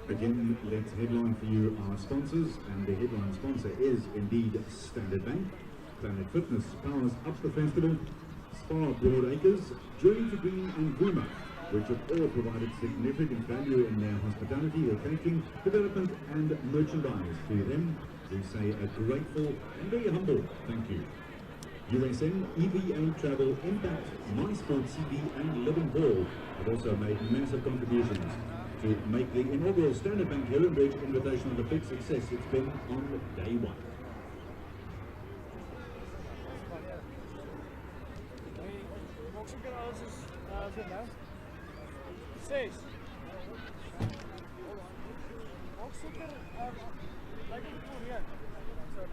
Again, let's headline for you our sponsors, and the headline sponsor is indeed Standard Bank. Planet Fitness powers up the festival. Spa Broadacres, Journey to Green and Groomer, which have all provided significant value in their hospitality, their catering, development and merchandise. To them, we say a grateful and very humble thank you. USM, EVA Travel, Impact, MySport CV and Living Hall have also made massive contributions to make the inaugural Standard Bank HeronBridge Invitational a big success it's been on day one.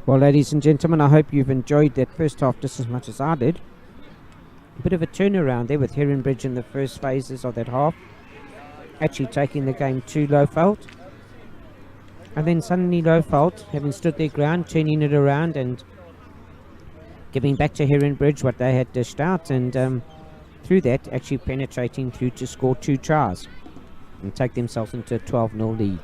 Well, ladies and gentlemen, I hope you've enjoyed that first half just as much as I did. A bit of a turnaround there with HeronBridge in the first phases of that half, actually taking the game to Lowveld. And then suddenly Lowveld, having stood their ground, turning it around and giving back to HeronBridge what they had dished out, and through that actually penetrating through to score 2 tries and take themselves into a 12-0 lead.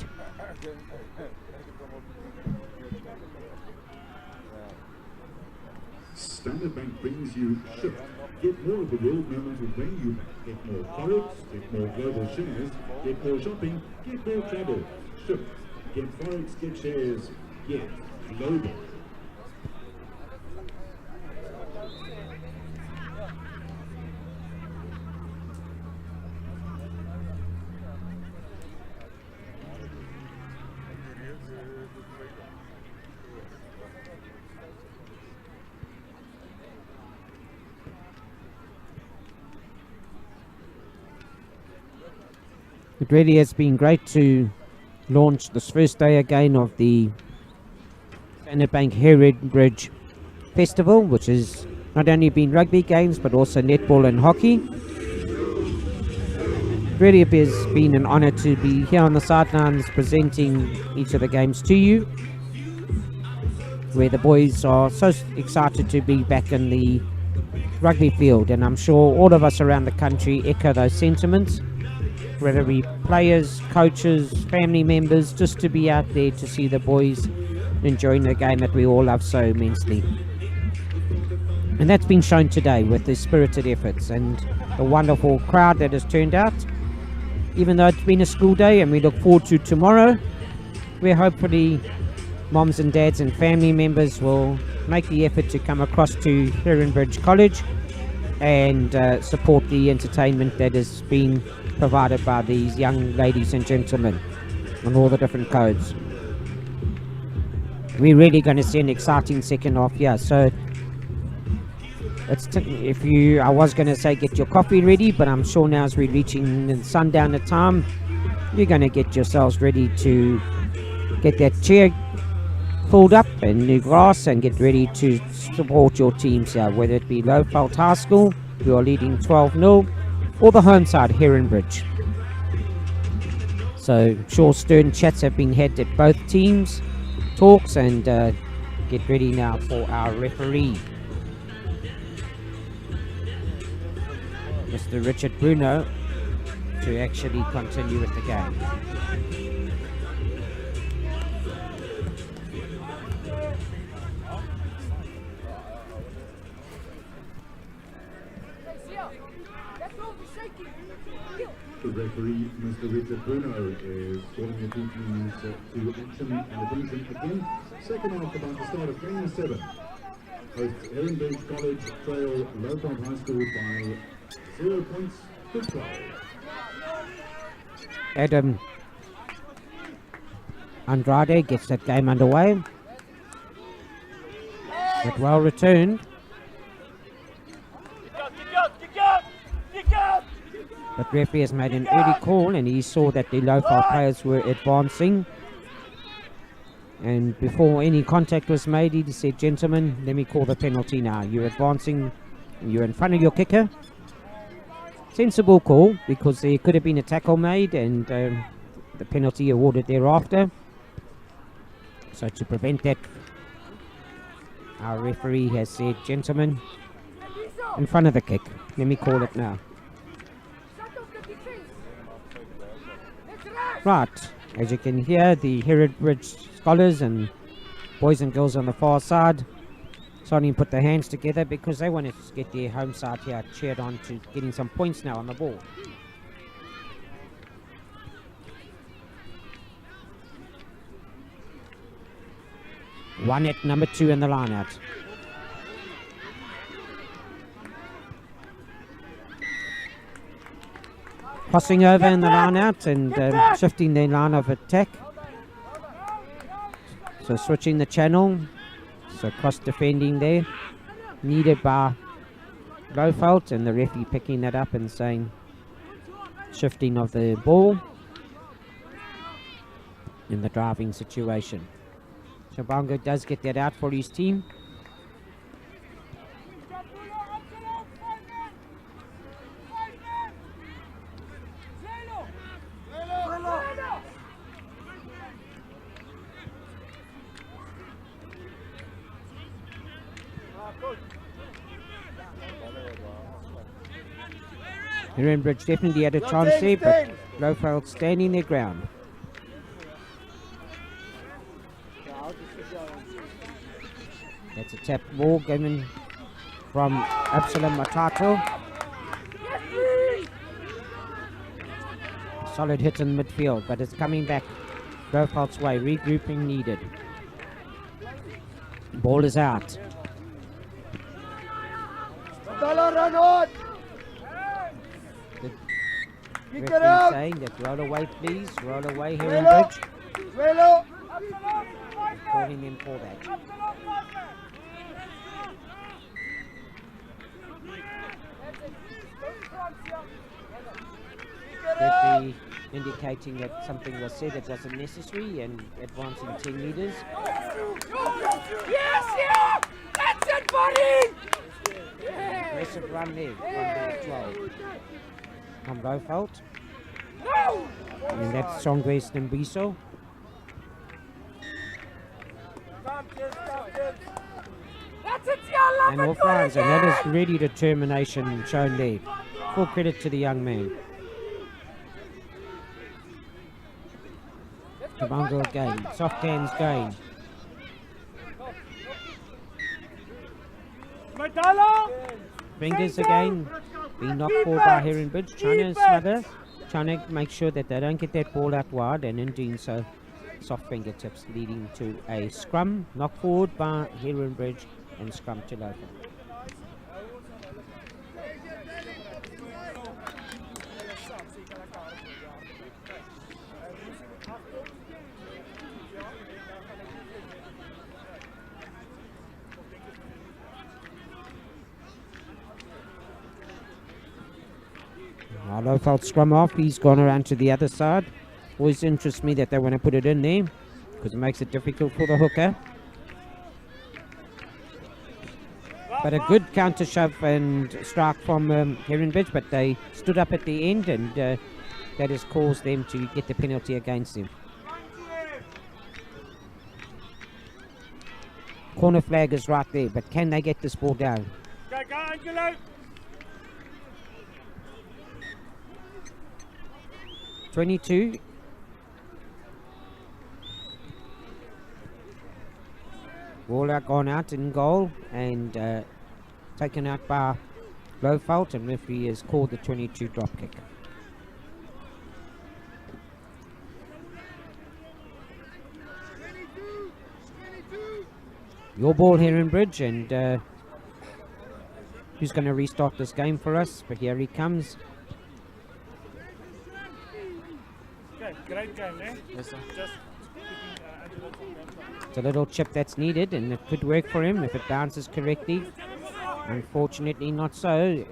Standard Bank brings you Shift. Get more of the world no matter where you bank. Get more forex, get more global shares, get more shopping, get more travel. Shift. Get forex, get shares, get global. It really has been great to launch this first day again of the Standard Bank HeronBridge Festival, which has not only been rugby games but also netball and hockey. It really has been an honour to be here on the sidelines presenting each of the games to you, where the boys are so excited to be back in the rugby field, and I'm sure all of us around the country echo those sentiments. Whether we players, coaches, family members, just to be out there to see the boys enjoying the game that we all love so immensely. And that's been shown today with the spirited efforts and the wonderful crowd that has turned out. Even though it's been a school day and we look forward to tomorrow, where hopefully moms and dads and family members will make the effort to come across to HeronBridge College and support the entertainment that has been provided by these young ladies and gentlemen on all the different codes. We're really going to see an exciting second half here. So I was going to say get your coffee ready, but I'm sure now as we're reaching the sundown time, you're going to get yourselves ready to get that chair filled up and new grass and get ready to support your teams here, whether it be Lowveld High School, who are leading 12-0, or the home side, HeronBridge. So sure stern chats have been had at both teams, talks, and get ready now for our referee, Mr. Richard Bruno, to actually continue with the game. The referee, Mr. Richard Bruno, is calling the two teams to action and attention again. Second half about the start of game 7. Hosts HeronBridge College trail Lowveld High School by 0 points to 12. Adam Andrade gets that game underway. But well returned. But referee has made an early call and he saw that the Lowveld players were advancing. And before any contact was made, he said, "Gentlemen, let me call the penalty now. You're advancing, you're in front of your kicker." Sensible call, because there could have been a tackle made and the penalty awarded thereafter. So to prevent that, our referee has said, "Gentlemen, in front of the kick. Let me call it now." Right, as you can hear, the HeronBridge scholars and boys and girls on the far side starting to put their hands together because they wanted to get their home side here cheered on to getting some points now on the ball. One at number 2 in the line out. Crossing over in the line out and shifting their line of attack. So switching the channel. So cross defending there. Needed by Lowveld, and the referee picking that up and saying shifting of the ball in the driving situation. Shabango does get that out for his team. HeronBridge definitely had a chance there, but Lowveld standing their ground. That's a tap ball given from Absalom Matato. Solid hit in midfield, but it's coming back Lowveld's way. Regrouping needed. Ball is out. The referee saying that roll away, please. Roll away, HeronBridge. Calling in for that. Referee indicating that something was said that wasn't necessary and advancing 10 metres. Yes, yeah! That's it, buddy! Aggressive run there, 1-12. From Lowveld. And that's Songwest and Biso. And all fines, and that is really determination shown there. Full credit to the young man. Kabongo again, soft hands going. Fingers again, being knocked forward by HeronBridge, trying to smother, trying to make sure that they don't get that ball out wide, and in doing so, soft fingertips leading to a scrum, knock forward by HeronBridge and scrum to Lowveld. Lowveld scrum off, he's gone around to the other side. Always interests me that they want to put it in there because it makes it difficult for the hooker. But a good counter shove and strike from HeronBridge, but they stood up at the end, and that has caused them to get the penalty against them. Corner flag is right there, but can they get this ball down? Go, Angelo! 22. Ball out, gone out in goal and taken out by Lowveld, and referee has called the 22 drop kick. Your ball, HeronBridge, and who's going to restart this game for us? But here he comes. Great game, eh? Yes, sir. Just It's a little chip that's needed, and it could work for him if it bounces correctly. Unfortunately, not so.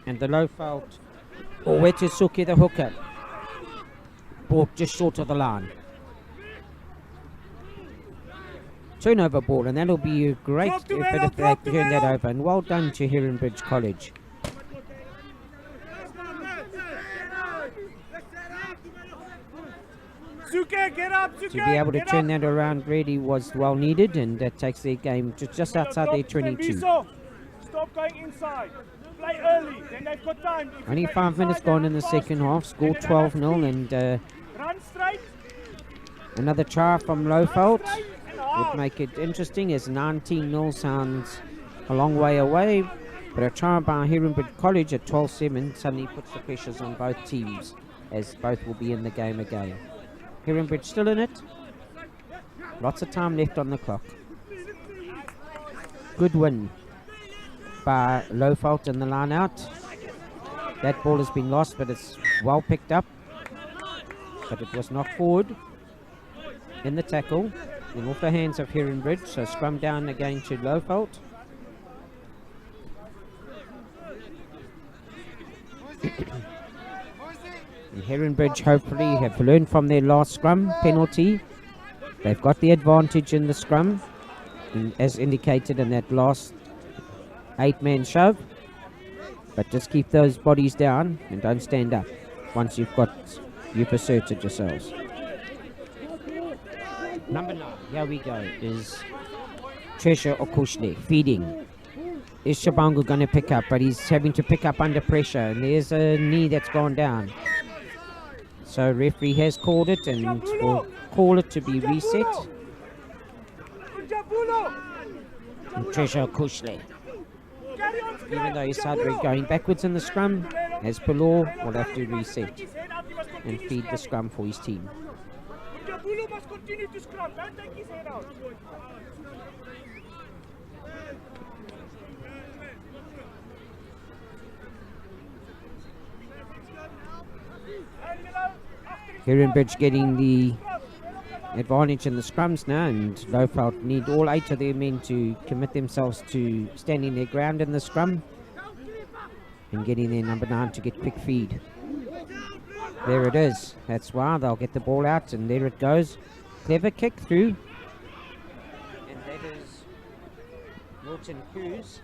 And the Lowveld, Owetesuke, the hooker, ball just short of the line. Turnover ball, and that'll be a great effort if they turn that over. And well done to HeronBridge College. To be able to turn that around really was well needed, and that takes their game to just outside their 22. Stop going inside. Play early. Then they've got time. If you Only go 5 minutes inside, gone they in the run second past half. you. Score Then they have 12-0 to and run straight. another try from Lowveld Straight and would hard. make it interesting, as 19-0 sounds a long way away. But a try by HeronBridge College at 12-7 suddenly puts the pressures on both teams, as both will be in the game again. HeronBridge still in it. Lots of time left on the clock. Good win by Lowveld in the line out. That ball has been lost, but it's well picked up. But it was knocked forward in the tackle and off the hands of HeronBridge. So scrum down again to Lowveld. And HeronBridge hopefully have learned from their last scrum penalty. They've got the advantage in the scrum, as indicated in that last 8-man shove. But just keep those bodies down and don't stand up once you've asserted yourselves. Number 9, here we go, is Treasure Okushle, feeding. Is Shabangu going to pick up? But he's having to pick up under pressure, and there's a knee that's gone down. So referee has called it and will call it to be reset. And Treasure Okushle, even though he's sideways going backwards in the scrum, as per law, will have to reset and feed the scrum for his team. Jabulo must continue to scrum. Don't take his head out. HeronBridge getting the advantage in the scrums now, and Lowveld need all 8 of their men to commit themselves to standing their ground in the scrum and getting their number 9 to get quick feed. There it is. That's why they'll get the ball out, and there it goes. Clever kick through. And that is Milton Cruz.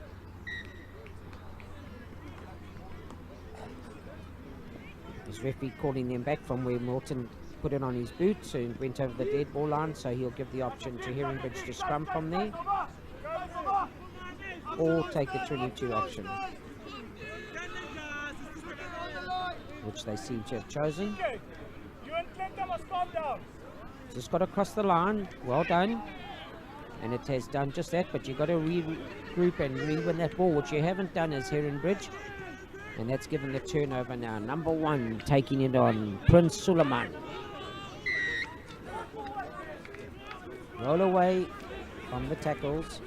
His referee calling them back from where Milton put it on his boots and went over the dead ball line, so he'll give the option to HeronBridge to scrum from there or take the 22 option, which they seem to have chosen. Just got across the line, well done, and it has done just that, but you've got to regroup and re-win that ball, which you haven't done as HeronBridge, and that's given the turnover now. Number 1 taking it on, Prince Suleiman. Roll away from the tackles.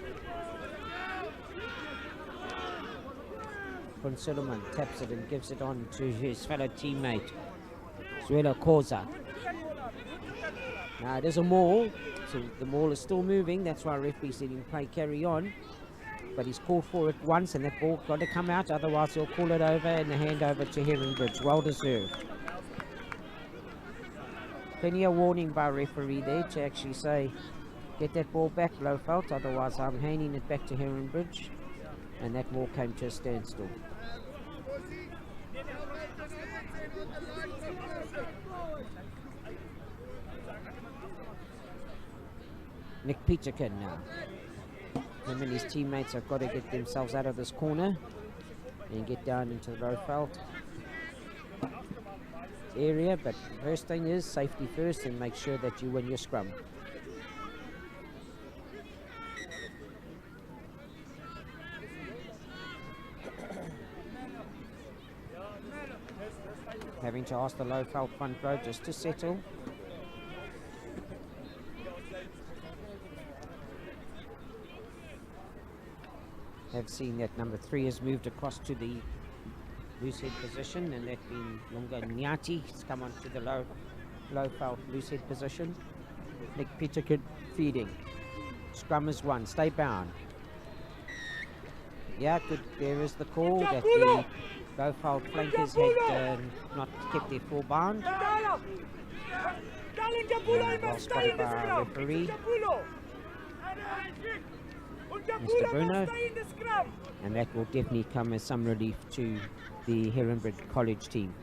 Prince Suleiman taps it and gives it on to his fellow teammate, Zuela Koza. Now it is a maul, so the maul is still moving. That's why referee's letting play carry on. But he's called for it once, and that ball got to come out. Otherwise, he'll call it over and the hand over to HeronBridge. Well deserved. Plenty of warning by referee there to actually say, get that ball back, Lowveld. Otherwise, I'm handing it back to HeronBridge. And that ball came to a standstill. Nick Peterkin now. Him and his teammates have got to get themselves out of this corner and get down into the Lowveld area. But first thing is safety first, and make sure that you win your scrum. Having to ask the Lowveld front row just to settle. Have seen that number 3 has moved across to the loosehead position, and that being Lunga Nyati has come on to the Lowveld loosehead position. Nick Peterkin feeding. Scrum is 1. Stay bound. Yeah, good. There is the call that the Lowveld flankers had not kept their full bound. Well spotted by our referee, Mr. Bruno, and that will definitely come as some relief to the HeronBridge College team.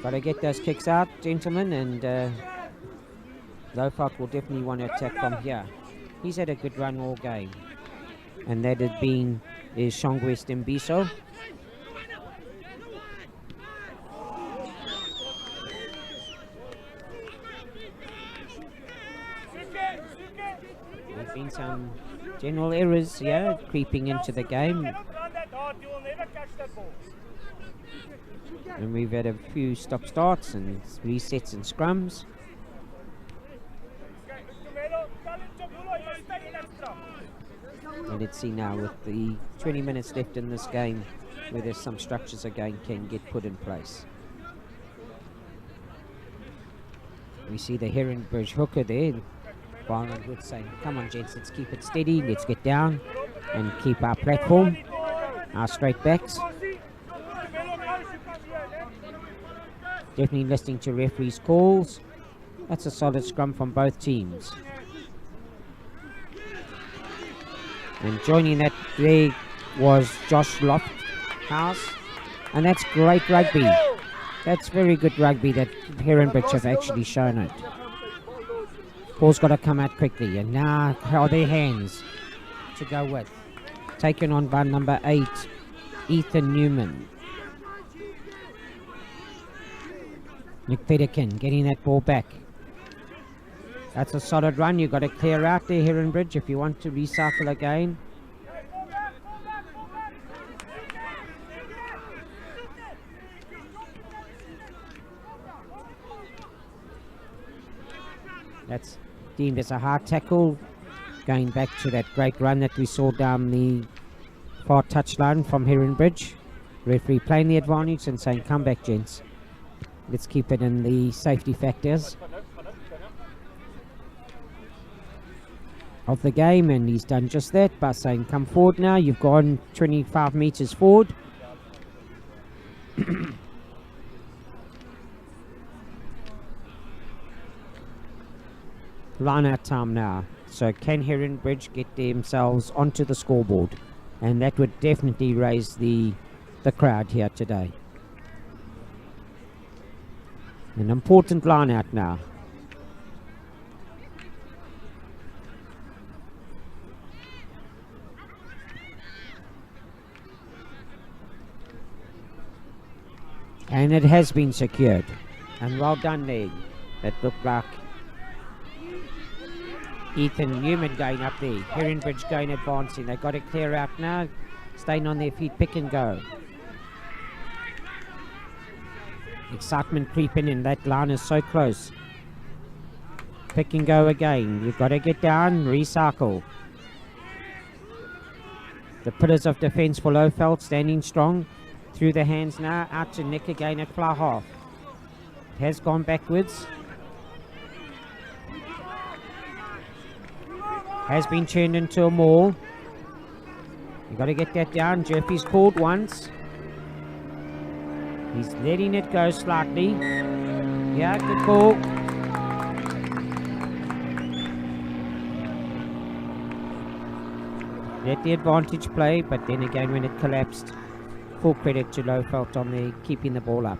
Got to get those kicks out, gentlemen, and Lowveld will definitely want to attack from here. He's had a good run all game. And that had been is Shongwest Mbiso. There's been some general errors here creeping into the game. And we've had a few stop-starts and resets and scrums. And let's see now with the 20 minutes left in this game whether some structures again can get put in place. We see the HeronBridge hooker there. Byron Wood saying, come on gents, let's keep it steady, let's get down and keep our platform, our straight backs. Definitely listening to referees' calls. That's a solid scrum from both teams. And joining that there was Josh Lofthouse. And that's great rugby. That's very good rugby that HeronBridge have actually shown it. Ball's got to come out quickly. And now how are their hands to go with? Taken on by number 8, Ethan Newman. Nick Federkin getting that ball back. That's a solid run. You've got to clear out there, HeronBridge, if you want to recycle again. That's deemed as a hard tackle. Going back to that great run that we saw down the far touchline from HeronBridge. Referee playing the advantage and saying, come back, gents. Let's keep it in the safety factors of the game, and he's done just that by saying come forward now. You've gone 25 meters forward. Line out time now. So can HeronBridge get themselves onto the scoreboard? And that would definitely raise the crowd here today. An important line out now. And it has been secured. And well done there. That looked like Ethan Newman going up there. HeronBridge going advancing. They've got to clear out now. Staying on their feet, pick and go. Excitement creeping in. That line is so close. Pick and go again. You've got to get down, recycle. The pillars of defence for Lowveld standing strong. Through the hands now, out to Nick again at fly half. It has gone backwards. Has been turned into a maul. You've got to get that down. Jeffy's called once. He's letting it go slightly. Yeah, good call. Let the advantage play, but then again when it collapsed, full credit to Lowveld on the keeping the ball up.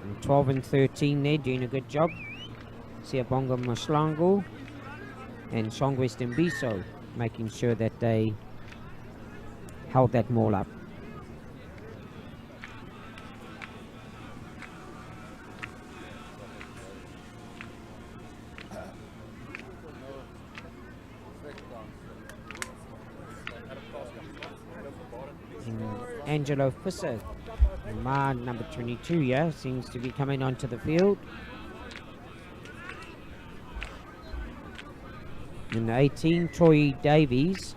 And 12 and 13 there, doing a good job. Siabonga Maslango and Shongwest Mbiso making sure that they held that maul up. And Angelo Fisser, number 22, yeah, seems to be coming onto the field. And 18, Troy Davies,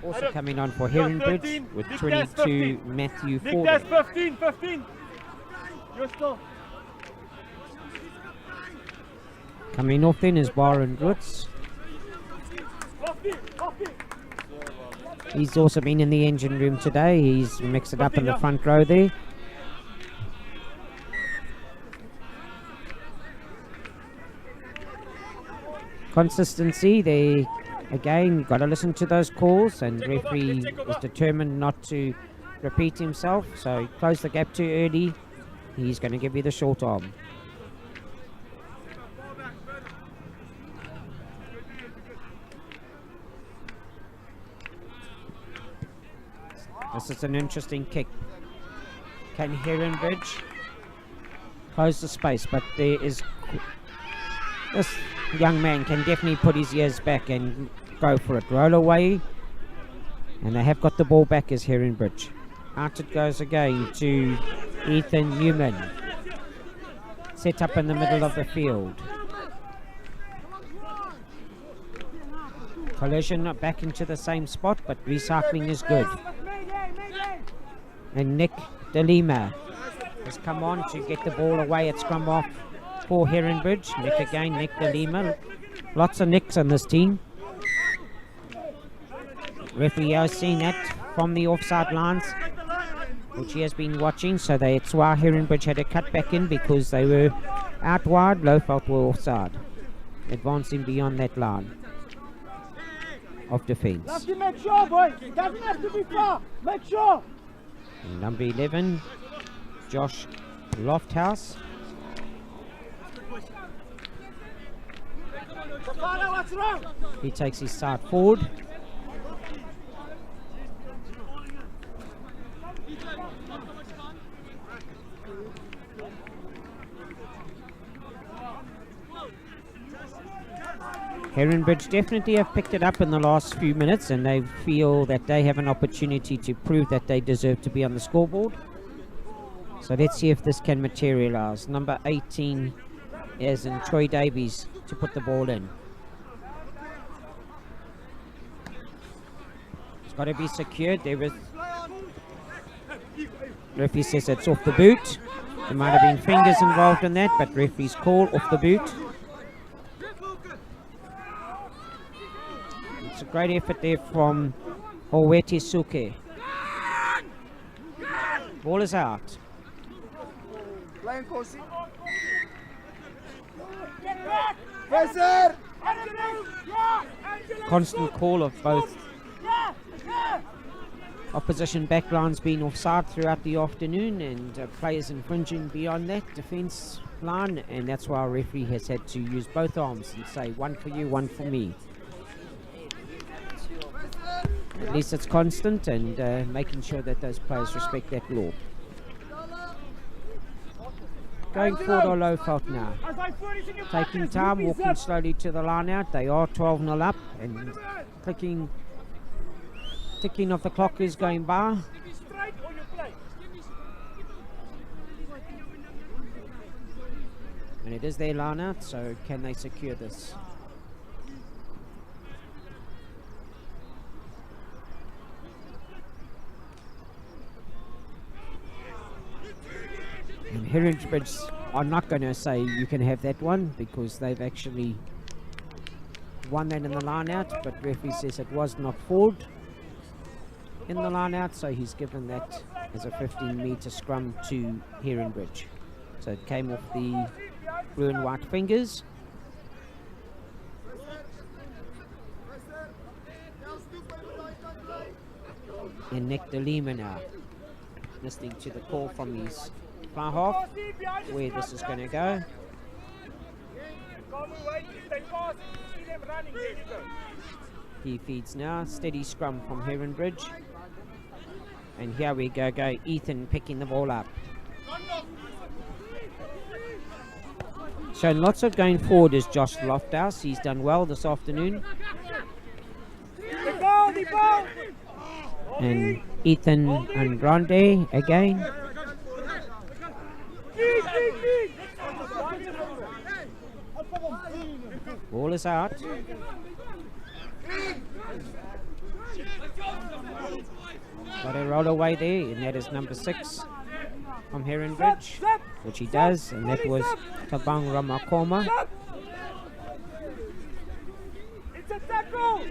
also coming on for HeronBridge with 22, Matthew Ford. 15. You're still. Coming off then is Byron Roots. He's also been in the engine room today. He's mixed it up in the front row there. Consistency, they again got to listen to those calls, and referee is determined not to repeat himself, so he closed the gap too early He's going to give you the short arm. This is an interesting kick. Can HeronBridge close the space? But there is... This young man can definitely put his ears back and go for it. Roll away. And they have got the ball back as HeronBridge. Out it goes again to Ethan Newman. Set up in the middle of the field. Collision back into the same spot, but recycling is good. And Nick De Lima has come on to get the ball away at scrum off for HeronBridge. Nick again, Nick De Lima. Lots of Nicks on this team. Referee has seen that from the offside lines, which he has been watching, so that's why HeronBridge had to cut back in, because they were out wide. Lowveld were offside, advancing beyond that line of defence. Have to make sure, boys. It doesn't have to be far. Make sure. And number 11, Josh Lofthouse. What's wrong? He takes his side forward. HeronBridge definitely have picked it up in the last few minutes, and they feel that they have an opportunity to prove that they deserve to be on the scoreboard. So let's see if this can materialise. Number 18 is in Troy Davies to put the ball in. It's got to be secured. There is... Referee says it's off the boot. There might have been fingers involved in that, but referee's call off the boot. It's a great effort there from Owete Suke. Ball is out. Constant call of both opposition backlines being offside throughout the afternoon, and players infringing beyond that defence line, and that's why our referee has had to use both arms and say, one for you, one for me. At least it's constant, and making sure that those players respect that law. Going forward are Lowveld now. Taking time, walking slowly to the line out. They are 12-0 up, and ticking of the clock is going by. And it is their line out, so can they secure this? And HeronBridge are not going to say you can have that one, because they've actually won that in the line out, but referee says it was not forward in the line out, so he's given that as a 15-metre scrum to HeronBridge. So it came off the blue and white fingers. And Nick De Lima now, listening to the call from his far half, where this is going to go. He feeds now, steady scrum from HeronBridge. And here we go, Ethan picking the ball up. Showing lots of going forward is Josh Lofthouse. He's done well this afternoon. And Ethan and Grande again. Ball is out. Got a roll away there, and that is number 6 from HeronBridge, which he does, and that was Tabang Ramakoma. It's a tackle.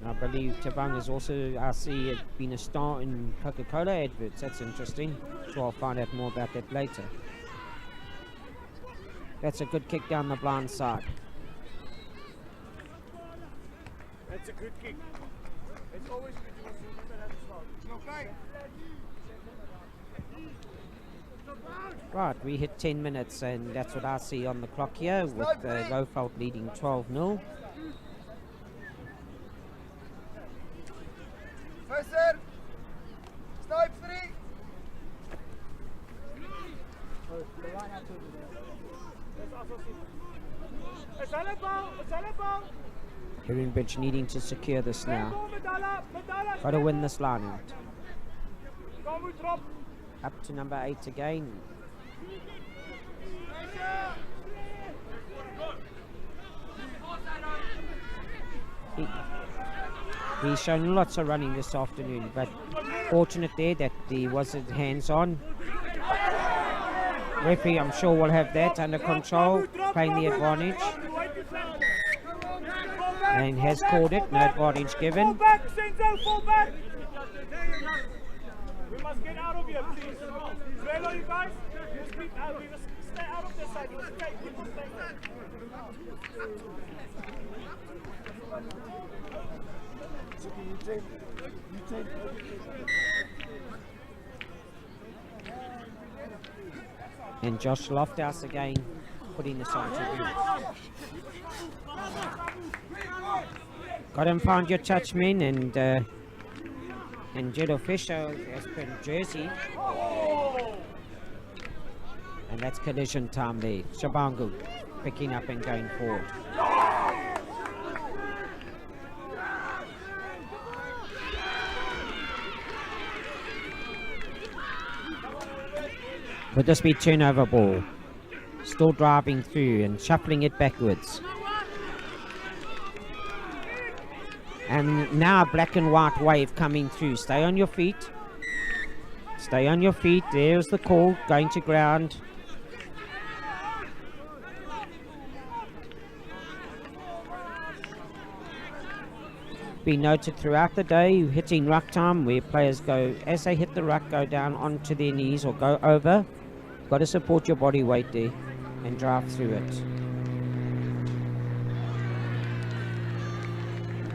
I believe Tabang is also, I see, been a star in Coca-Cola adverts. That's interesting. So I'll find out more about that later. That's a good kick down the blind side. That's a good kick. It's always good to remember that as well. Okay. Right, we hit 10 minutes, and that's what I see on the clock here, with Lowveld leading 12-0. Visser! Snipe 3! Is hulle bal? Is hulle bal? HeronBridge needing to secure this now. Kom met hulle, met hulle. Got to win this line out. Kom moet drop. Up to number 8 again. He's shown lots of running this afternoon, but fortunate there that he wasn't hands-on. Referee, I'm sure, will have that under control, playing the advantage, and has called it. No advantage given. Fall back, Senzo, fall back. We must get out of here, please. Zwelo, you guys. Just keep out. We must stay out of this side. We must stay. We must stay. And Josh Lofthouse again putting this on to you. Got him, found your touch, men, and Jed Fisher has put Jersey. And that's collision time there. Shabangu picking up and going forward. Would this be turnover ball? Still driving through and shuffling it backwards. And now a black and white wave coming through. Stay on your feet. Stay on your feet. There's the call. Going to ground. Be noted throughout the day, hitting ruck time, where players go, as they hit the ruck, go down onto their knees or go over. Got to support your body weight there and drive through it.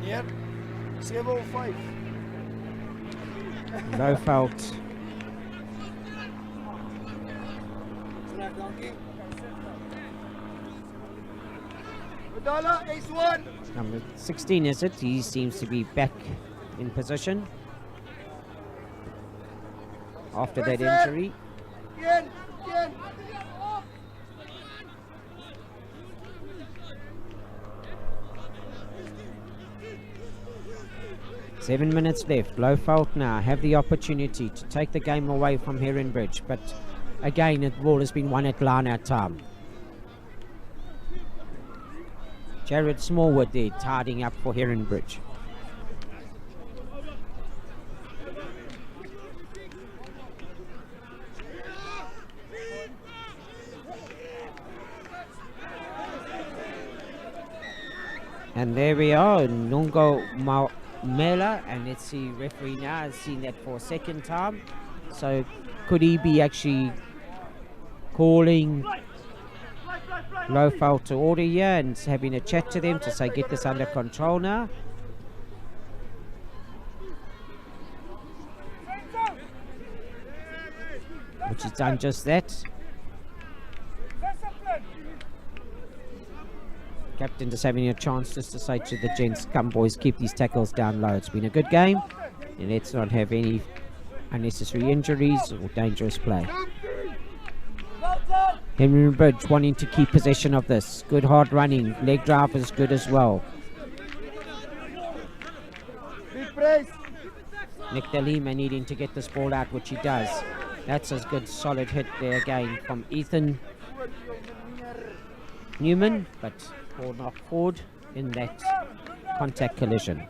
Yep. 705. Lowveld. Medalla, ace 1. Number 16, is it? He seems to be back in position after that injury. Again. 7 minutes left. Lowveld now have the opportunity to take the game away from HeronBridge, but again, the ball has been won at line-out time. Jared Smallwood there, tidying up for HeronBridge. And there we are, Nungo Mela, and let's see, referee now has seen that for a second time. So could he be actually calling Lowveld to order here and having a chat to them to say get this under control now? Which he's done just that. Captain just having a chance just to say to the gents, come boys, keep these tackles down low. It's been a good game, and let's not have any unnecessary injuries or dangerous play. HeronBridge wanting to keep possession of this. Good hard running. Leg drive is good as well. Nick Delima needing to get this ball out, which he does. That's a good solid hit there again from Ethan Newman, but ball knocked forward in that contact collision.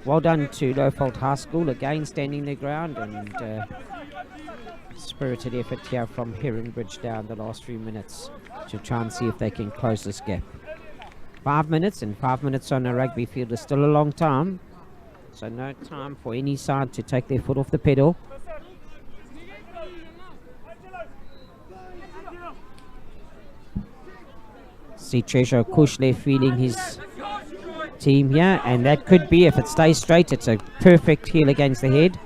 Well done to Lowveld High School, again standing their ground, and spirited effort here from HeronBridge down the last few minutes to try and see if they can close this gap. 5 minutes, and 5 minutes on a rugby field is still a long time, so no time for any side to take their foot off the pedal. See Treasure Kushle feeling his team here, and that could be, if it stays straight, it's a perfect heel against the head.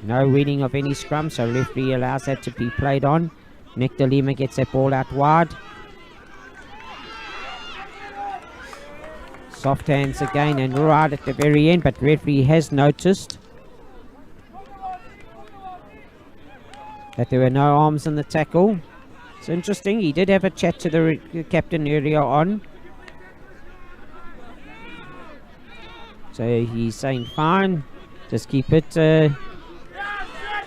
No reading of any scrum, so referee allows that to be played on. Nick De Lima gets that ball out wide. Soft hands again and right at the very end, but referee has noticed that there were no arms in the tackle. It's interesting, he did have a chat to the captain earlier on. So he's saying fine, just keep it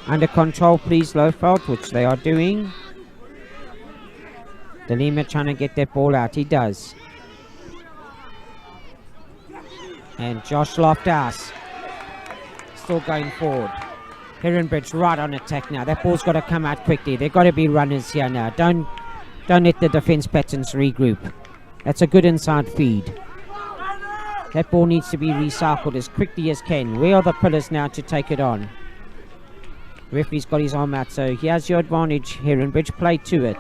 under control please, Lowveld, which they are doing. De Lima trying to get that ball out, he does. And Josh Loftus still going forward. HeronBridge right on attack now. That ball's got to come out quickly. There got to be runners here now. Don't let the defense patterns regroup. That's a good inside feed. That ball needs to be recycled as quickly as can. Where are the pillars now to take it on? Referee's got his arm out, so here's your advantage, HeronBridge. Play to it.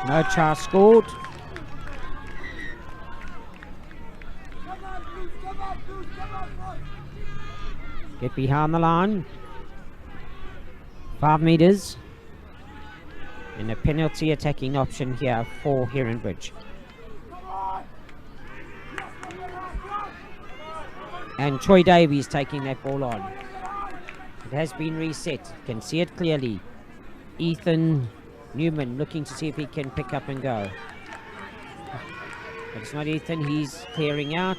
No try scored. Get behind the line. 5 meters. And a penalty attacking option here for HeronBridge. And Troy Davies taking that ball on. It has been reset. You can see it clearly. Ethan Newman looking to see if he can pick up and go. But it's not Ethan, he's clearing out.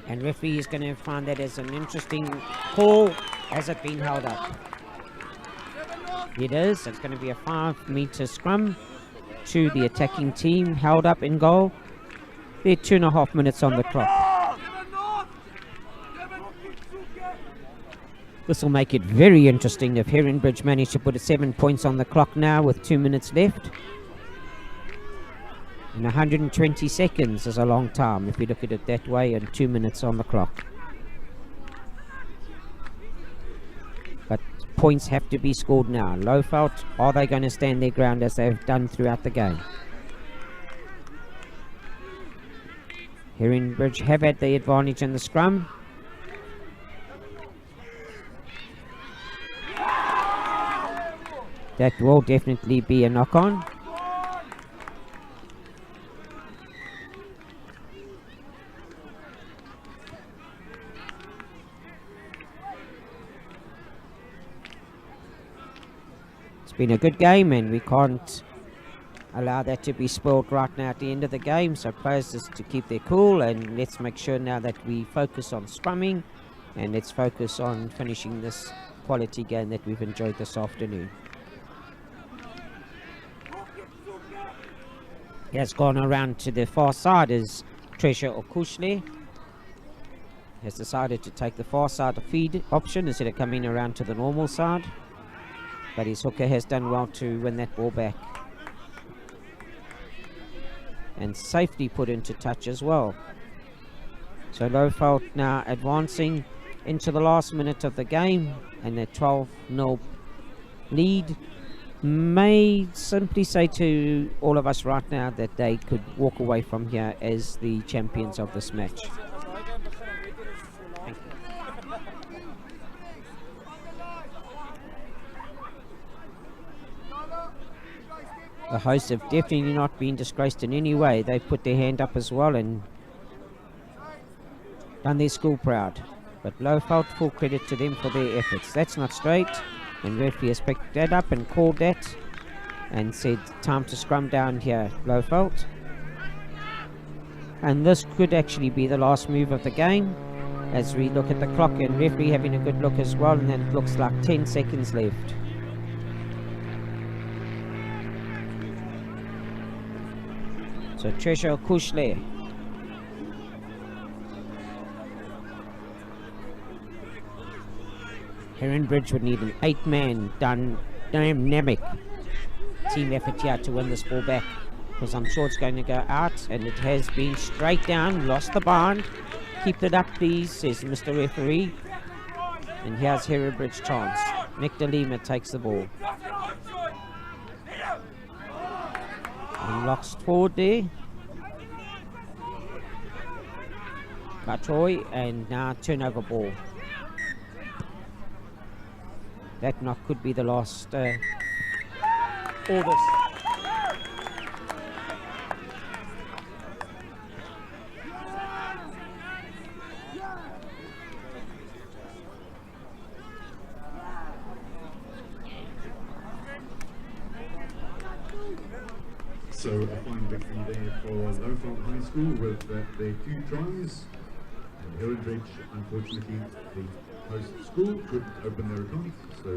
And referee is going to find that as an interesting call. Has it been held up? It is. It's going to be a 5-meter scrum to the attacking team. Held up in goal. They're 2.5 minutes on the clock. This will make it very interesting if HeronBridge manage to put 7 points on the clock now with 2 minutes left. And 120 seconds is a long time if you look at it that way, and 2 minutes on the clock. But points have to be scored now. Lowveld, are they going to stand their ground as they've done throughout the game? HeronBridge have had the advantage in the scrum. That will definitely be a knock-on. It's been a good game and we can't allow that to be spoiled right now at the end of the game, so players just to keep their cool, and let's make sure now that we focus on scrumming and let's focus on finishing this quality game that we've enjoyed this afternoon. He has gone around to the far side as Treasure Okushle has decided to take the far side feed option instead of coming around to the normal side. But his hooker has done well to win that ball back. And safely put into touch as well. So Lowveld now advancing into the last minute of the game, and a 12-0 lead may simply say to all of us right now that they could walk away from here as the champions of this match. Thank you. The hosts have definitely not been disgraced in any way. They put their hand up as well and done their school proud. But Lowveld, full credit to them for their efforts. That's not straight. And referee has picked that up and called that and said time to scrum down here, Lowveld. And this could actually be the last move of the game as we look at the clock, and referee having a good look as well, and then it looks like 10 seconds left. So Treasure Okushle. HeronBridge would need an 8-man dynamic team effort here to win this ball back, because I'm sure it's going to go out, and it has been straight down, lost the bind. Keep it up please, says Mr. Referee. And here's HeronBridge chance. Nick De Lima takes the ball. And locks forward there. Katoy, and now turnover ball. That knock could be the last all this. So a fine victory there for Lowveld High School with their 2 tries. And HeronBridge, unfortunately, the host school couldn't open their account, so